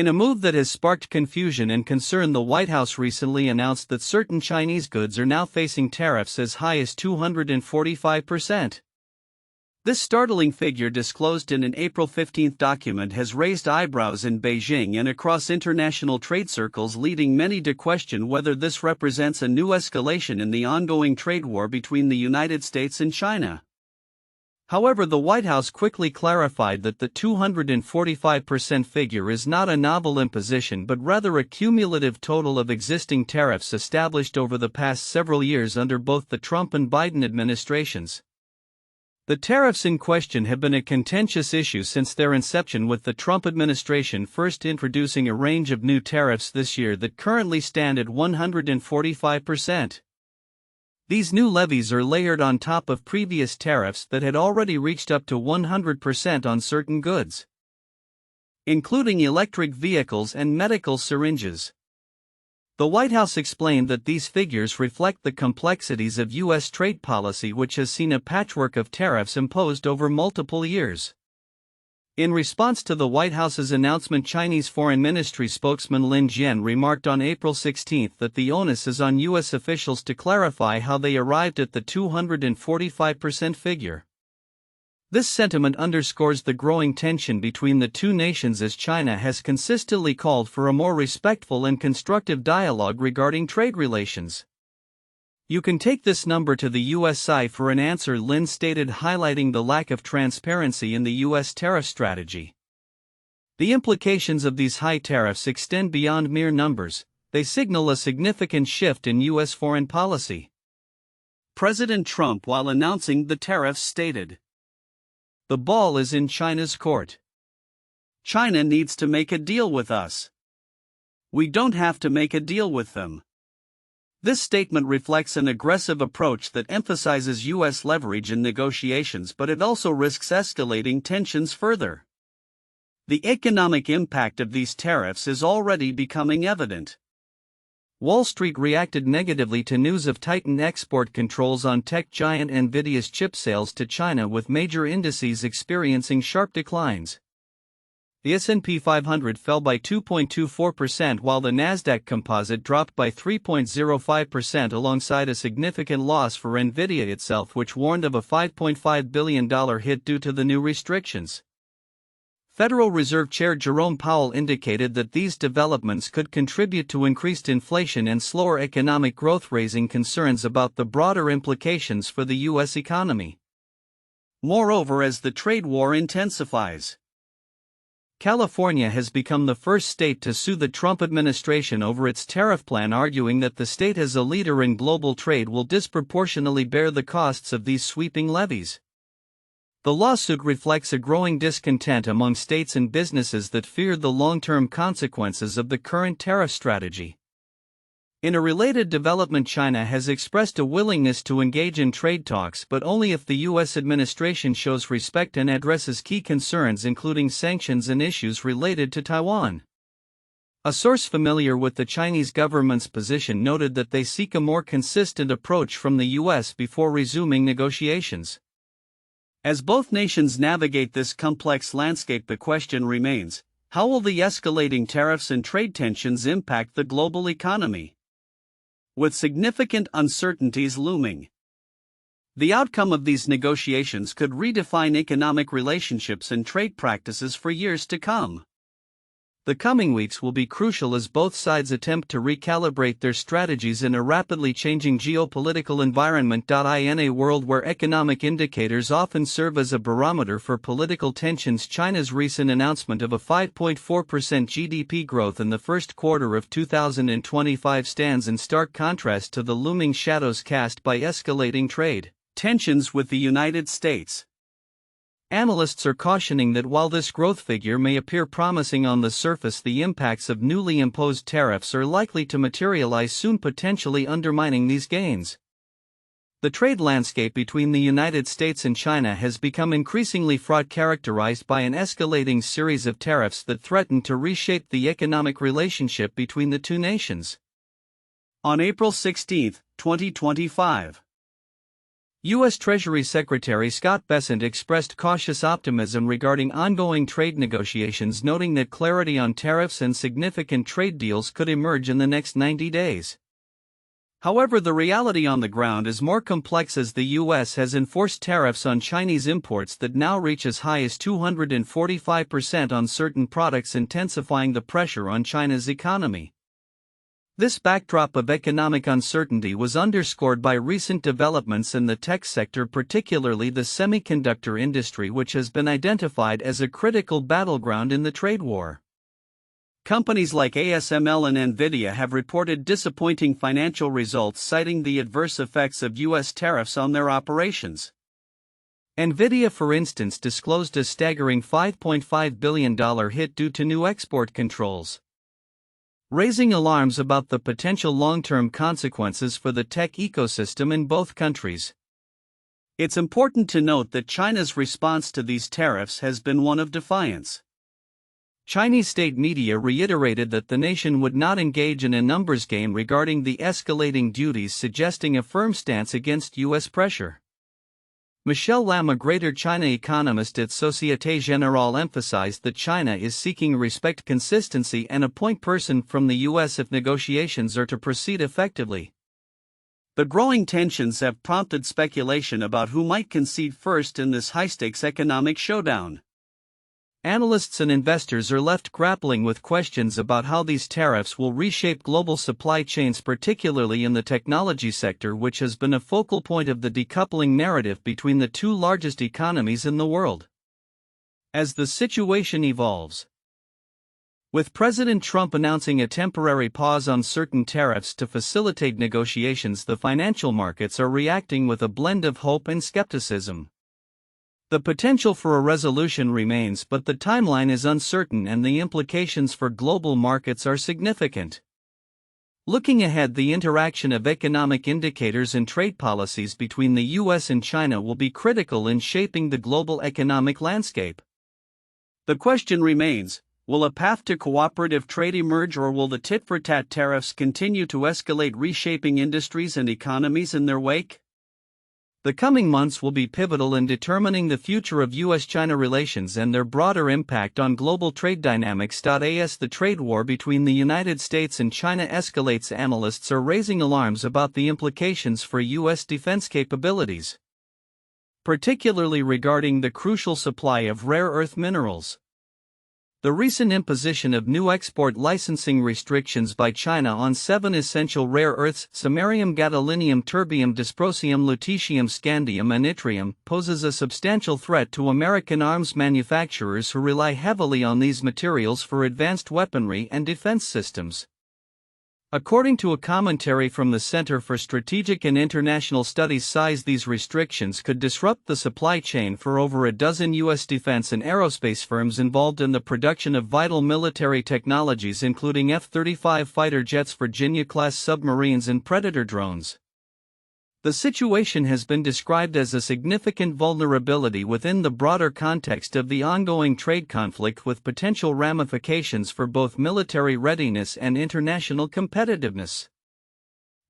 In a move that has sparked confusion and concern, the White House recently announced that certain Chinese goods are now facing tariffs as high as 245%. This startling figure, disclosed in an April 15 document, has raised eyebrows in Beijing and across international trade circles, leading many to question whether this represents a new escalation in the ongoing trade war between the United States and China. However, the White House quickly clarified that the 245% figure is not a novel imposition but rather a cumulative total of existing tariffs established over the past several years under both the Trump and Biden administrations. The tariffs in question have been a contentious issue since their inception, with the Trump administration first introducing a range of new tariffs this year that currently stand at 145%. These new levies are layered on top of previous tariffs that had already reached up to 100% on certain goods, including electric vehicles and medical syringes. The White House explained that these figures reflect the complexities of U.S. trade policy, which has seen a patchwork of tariffs imposed over multiple years. In response to the White House's announcement, Chinese Foreign Ministry spokesman Lin Jian remarked on April 16 that the onus is on U.S. officials to clarify how they arrived at the 245% figure. This sentiment underscores the growing tension between the two nations, as China has consistently called for a more respectful and constructive dialogue regarding trade relations. "You can take this number to the U.S. side for an answer," Lin stated, highlighting the lack of transparency in the U.S. tariff strategy. The implications of these high tariffs extend beyond mere numbers. They signal a significant shift in U.S. foreign policy. President Trump, while announcing the tariffs, stated, "The ball is in China's court. China needs to make a deal with us. We don't have to make a deal with them." This statement reflects an aggressive approach that emphasizes U.S. leverage in negotiations, but it also risks escalating tensions further. The economic impact of these tariffs is already becoming evident. Wall Street reacted negatively to news of tightened export controls on tech giant Nvidia's chip sales to China, with major indices experiencing sharp declines. The S&P 500 fell by 2.24%, while the Nasdaq Composite dropped by 3.05%, alongside a significant loss for Nvidia itself, which warned of a $5.5 billion hit due to the new restrictions. Federal Reserve Chair Jerome Powell indicated that these developments could contribute to increased inflation and slower economic growth, raising concerns about the broader implications for the U.S. economy. Moreover, as the trade war intensifies, California has become the first state to sue the Trump administration over its tariff plan, arguing that the state, as a leader in global trade, will disproportionately bear the costs of these sweeping levies. The lawsuit reflects a growing discontent among states and businesses that fear the long-term consequences of the current tariff strategy. In a related development, China has expressed a willingness to engage in trade talks, but only if the U.S. administration shows respect and addresses key concerns, including sanctions and issues related to Taiwan. A source familiar with the Chinese government's position noted that they seek a more consistent approach from the U.S. before resuming negotiations. As both nations navigate this complex landscape, the question remains: how will the escalating tariffs and trade tensions impact the global economy? With significant uncertainties looming, the outcome of these negotiations could redefine economic relationships and trade practices for years to come. The coming weeks will be crucial as both sides attempt to recalibrate their strategies in a rapidly changing geopolitical environment. In a world where economic indicators often serve as a barometer for political tensions, China's recent announcement of a 5.4% GDP growth in the first quarter of 2025 stands in stark contrast to the looming shadows cast by escalating trade tensions with the United States. Analysts are cautioning that while this growth figure may appear promising on the surface, the impacts of newly imposed tariffs are likely to materialize soon, potentially undermining these gains. The trade landscape between the United States and China has become increasingly fraught, characterized by an escalating series of tariffs that threaten to reshape the economic relationship between the two nations. On April 16, 2025, U.S. Treasury Secretary Scott Bessent expressed cautious optimism regarding ongoing trade negotiations, noting that clarity on tariffs and significant trade deals could emerge in the next 90 days. However, the reality on the ground is more complex, as the U.S. has enforced tariffs on Chinese imports that now reach as high as 245% on certain products, intensifying the pressure on China's economy. This backdrop of economic uncertainty was underscored by recent developments in the tech sector, particularly the semiconductor industry, which has been identified as a critical battleground in the trade war. Companies like ASML and Nvidia have reported disappointing financial results, citing the adverse effects of U.S. tariffs on their operations. Nvidia, for instance, disclosed a staggering $5.5 billion hit due to new export controls, raising alarms about the potential long-term consequences for the tech ecosystem in both countries. It's important to note that China's response to these tariffs has been one of defiance. Chinese state media reiterated that the nation would not engage in a numbers game regarding the escalating duties, suggesting a firm stance against U.S. pressure. Michelle Lam, a Greater China economist at Société Générale, emphasized that China is seeking respect, consistency, and a point person from the U.S. if negotiations are to proceed effectively. The growing tensions have prompted speculation about who might concede first in this high-stakes economic showdown. Analysts and investors are left grappling with questions about how these tariffs will reshape global supply chains, particularly in the technology sector, which has been a focal point of the decoupling narrative between the two largest economies in the world. As the situation evolves, with President Trump announcing a temporary pause on certain tariffs to facilitate negotiations, the financial markets are reacting with a blend of hope and skepticism. The potential for a resolution remains, but the timeline is uncertain and the implications for global markets are significant. Looking ahead, the interaction of economic indicators and trade policies between the U.S. and China will be critical in shaping the global economic landscape. The question remains, will a path to cooperative trade emerge, or will the tit-for-tat tariffs continue to escalate, reshaping industries and economies in their wake? The coming months will be pivotal in determining the future of U.S.-China relations and their broader impact on global trade dynamics. As the trade war between the United States and China escalates, analysts are raising alarms about the implications for U.S. defense capabilities, particularly regarding the crucial supply of rare earth minerals. The recent imposition of new export licensing restrictions by China on 7 essential rare earths, samarium, gadolinium, terbium, dysprosium, lutetium, scandium, and yttrium, poses a substantial threat to American arms manufacturers who rely heavily on these materials for advanced weaponry and defense systems. According to a commentary from the Center for Strategic and International Studies, these restrictions could disrupt the supply chain for over a dozen U.S. defense and aerospace firms involved in the production of vital military technologies, including F-35 fighter jets, Virginia-class submarines, and Predator drones. The situation has been described as a significant vulnerability within the broader context of the ongoing trade conflict, with potential ramifications for both military readiness and international competitiveness.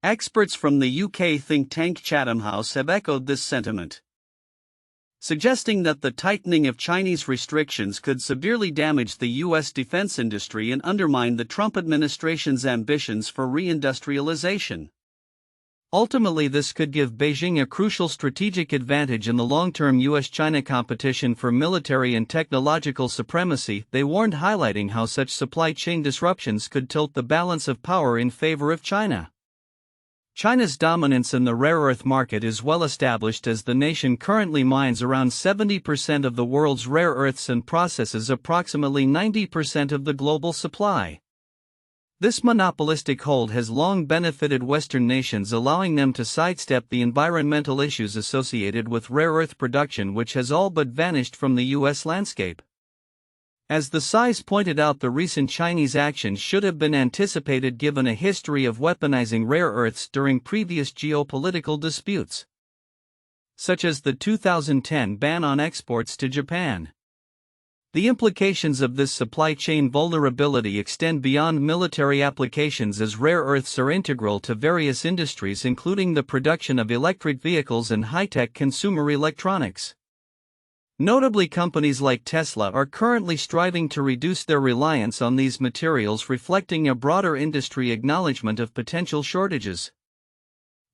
Experts from the UK think tank Chatham House have echoed this sentiment, suggesting that the tightening of Chinese restrictions could severely damage the U.S. defense industry and undermine the Trump administration's ambitions for reindustrialization. Ultimately, this could give Beijing a crucial strategic advantage in the long-term U.S.-China competition for military and technological supremacy, they warned, highlighting how such supply chain disruptions could tilt the balance of power in favor of China. China's dominance in the rare earth market is well established, as the nation currently mines around 70% of the world's rare earths and processes approximately 90% of the global supply. This monopolistic hold has long benefited Western nations, allowing them to sidestep the environmental issues associated with rare earth production, which has all but vanished from the U.S. landscape. As the size pointed out, the recent Chinese actions should have been anticipated given a history of weaponizing rare earths during previous geopolitical disputes, such as the 2010 ban on exports to Japan. The implications of this supply chain vulnerability extend beyond military applications, as rare earths are integral to various industries, including the production of electric vehicles and high-tech consumer electronics. Notably, companies like Tesla are currently striving to reduce their reliance on these materials, reflecting a broader industry acknowledgement of potential shortages.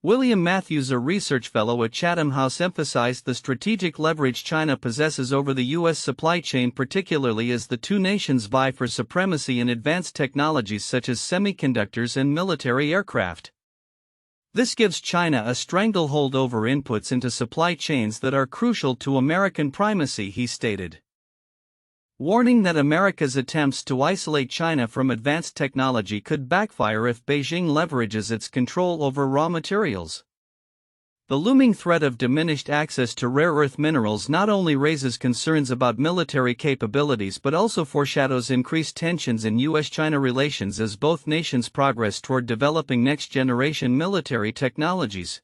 William Matthews, a research fellow at Chatham House, emphasized the strategic leverage China possesses over the U.S. supply chain, particularly as the two nations vie for supremacy in advanced technologies such as semiconductors and military aircraft. This gives China a stranglehold over inputs into supply chains that are crucial to American primacy, he stated, warning that America's attempts to isolate China from advanced technology could backfire if Beijing leverages its control over raw materials. The looming threat of diminished access to rare earth minerals not only raises concerns about military capabilities but also foreshadows increased tensions in U.S. China relations as both nations progress toward developing next-generation military technologies.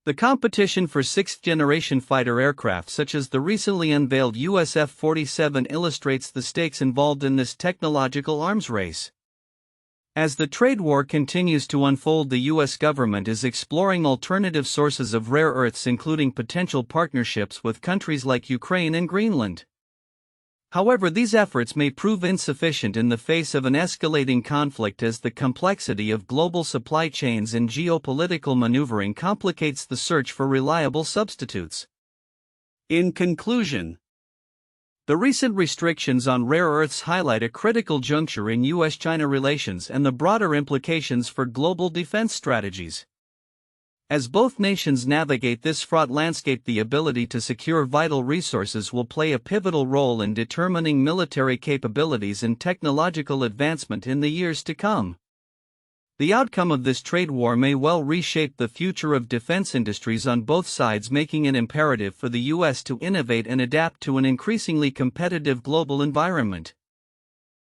The competition for sixth-generation fighter aircraft such as the recently unveiled U.S. F-47 illustrates the stakes involved in this technological arms race. As the trade war continues to unfold, the U.S. government is exploring alternative sources of rare earths, including potential partnerships with countries like Ukraine and Greenland. However, these efforts may prove insufficient in the face of an escalating conflict, as the complexity of global supply chains and geopolitical maneuvering complicates the search for reliable substitutes. In conclusion, the recent restrictions on rare earths highlight a critical juncture in U.S.-China relations and the broader implications for global defense strategies. As both nations navigate this fraught landscape, the ability to secure vital resources will play a pivotal role in determining military capabilities and technological advancement in the years to come. The outcome of this trade war may well reshape the future of defense industries on both sides, making it imperative for the U.S. to innovate and adapt to an increasingly competitive global environment.